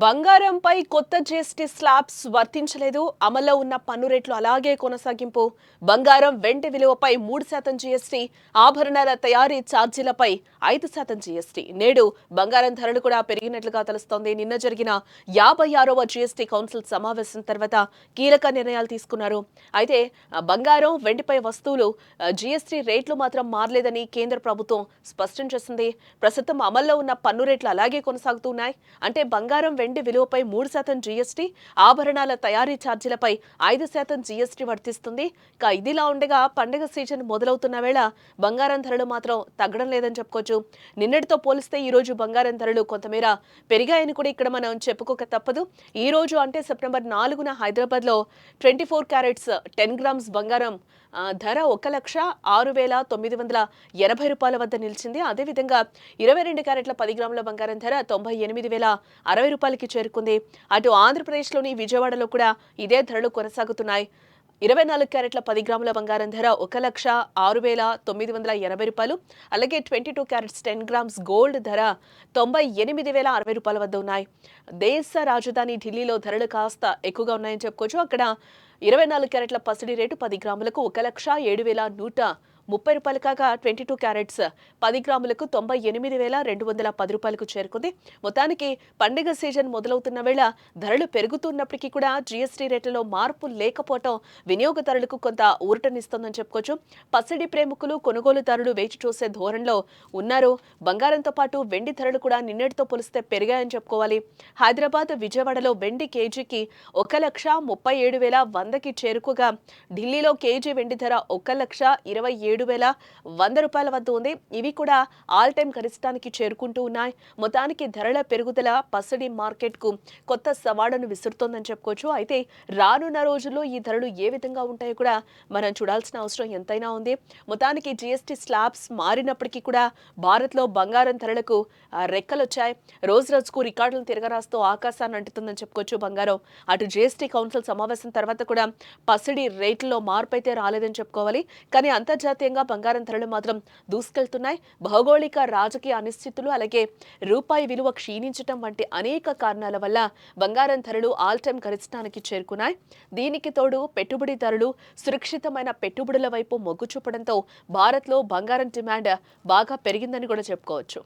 బంగారంపై కొత్త GST slabs వర్తించలేదు. అమల్లో ఉన్న పన్ను రేట్లు అలాగే కొనసాగింపు. బంగారం, వెండి విలువపై 3% జీఎస్టీ, ఆభరణాల తయారీ ఛార్జీలపై 5% జీఎస్టీ. నేడు బంగారం ధరలు కూడా పెరిగినట్లుగా తెలుస్తోంది. నిన్న జరిగిన 56వ జీఎస్టీ కౌన్సిల్ సమావేశం తర్వాత కీలక నిర్ణయాలు తీసుకున్నారు. అయితే బంగారం, వెండిపై వస్తువులు జీఎస్టీ రేట్లు మాత్రం మారలేదని కేంద్ర ప్రభుత్వం స్పష్టం చేసింది. ప్రస్తుతం అమల్లో ఉన్న పన్ను రేట్లు అలాగే కొనసాగుతున్నాయి. అంటే బంగారం, వెండి విలువపై 3% జీఎస్టీ, ఆభరణాల తయారీ ఛార్జీలపై 5% జీఎస్టీ వర్తిస్తుంది. ఇదిలా ఉండగా పండుగ సీజన్ మొదలవుతున్న వేళ బంగారం ధరలు మాత్రం తగ్గడం లేదని చెప్పుకోవచ్చు. నిన్నటితో పోలిస్తే ఈ రోజు బంగారం ధరలు కొంతమేర పెరిగాయని కూడా ఇక్కడ మనం చెప్పుకోక తప్పదు. ఈ రోజు అంటే సెప్టెంబర్ 4న హైదరాబాద్ లో 24 క్యారెట్స్ 10 గ్రామ్స్ బంగారం ధర 1,06,980 రూపాయల వద్ద నిలిచింది. అదేవిధంగా 22 క్యారెట్ల 10 గ్రాముల బంగారం ధర 98,060 రూపాయలకి చేరుకుంది. అటు ఆంధ్రప్రదేశ్లోని విజయవాడలో కూడా ఇదే ధరలు కొనసాగుతున్నాయి. 24 క్యారెట్ల 10 గ్రాముల బంగారం ధర 1,06,980 రూపాయలు. అలాగే 22 క్యారెట్స్ 10 గ్రామ్స్ గోల్డ్ ధర 98,060 రూపాయల వద్ద ఉన్నాయి. దేశ రాజధాని ఢిల్లీలో ధరలు కాస్త ఎక్కువగా ఉన్నాయని చెప్పుకోవచ్చు. అక్కడ 24 క్యారెట్ల పసిడి రేటు 10 గ్రాములకు 1,07,130 రూపాయలు కాగా 22 క్యారెట్స్ 10 గ్రాములకు 98,210 రూపాయలకు చేరుకుంది. మొత్తానికి పండుగ సీజన్ మొదలవుతున్న వేళ ధరలు పెరుగుతున్నప్పటికీ కూడా జీఎస్టీ రేట్లలో మార్పు లేకపోవడం వినియోగదారులకు కొంత ఊరటనిస్తోందని చెప్పుకోవచ్చు. పసిడి ప్రేమికులు, కొనుగోలుదారులు వేచి చూసే ధోరణిలో ఉన్నారు. బంగారంతో పాటు వెండి ధరలు కూడా నిన్నటితో పోలిస్తే పెరిగాయని చెప్పుకోవాలి. విజయవాడలో వెండి కేజీకి 1,37,100కి చేరుకోగా ఢిల్లీలో కేజీ వెండి ధర 1,27,100 రూపాయల వద్ద ఉంది. ఇవి కూడా ఆల్ టైమ్ గరిష్టానికి చేరుకుంటూ ఉన్నాయి. మొత్తానికి ధరల పెరుగుదల పసిడి మార్కెట్ కు కొత్త సవాళ్లను విసురుతోందని చెప్పుకోవచ్చు. అయితే రానున్న రోజుల్లో ఈ ధరలు ఏ విధంగా ఉంటాయో కూడా మనం చూడాల్సిన అవసరం ఎంతైనా ఉంది. మొత్తానికి జీఎస్టీ స్లాబ్స్ మారినప్పటికీ కూడా భారత్ లో బంగారం ధరలకు రెక్కలొచ్చాయి. రోజు రోజుకు రికార్డులను తిరగరాస్తూ ఆకాశాన్ని అంటుతుందని చెప్పుకోవచ్చు బంగారం. అటు జీఎస్టీ కౌన్సిల్ సమావేశం తర్వాత కూడా పసిడి రేట్లలో మార్పు అయితే రాలేదని చెప్పుకోవాలి. కానీ అంతర్జాతీయంగా బంగారం ధరలు మాత్రం దూసుకెళ్తున్నాయి. భౌగోళిక, రాజకీయ అనిశ్చితులు, అలాగే రూపాయి విలువ క్షీణించడం వంటి అనేక కారణాల వల్ల బంగారం ధరలు ఆల్ టైమ్ గరిష్టానికి చేరుకున్నాయి. దీనికి తోడు పెట్టుబడిదారులు సురక్షితమైన పెట్టుబడుల వైపు మొగ్గు చూపడంతో భారత్లో బంగారం డిమాండ్ బాగా పెరిగిందని కూడా చెప్పుకోవచ్చు.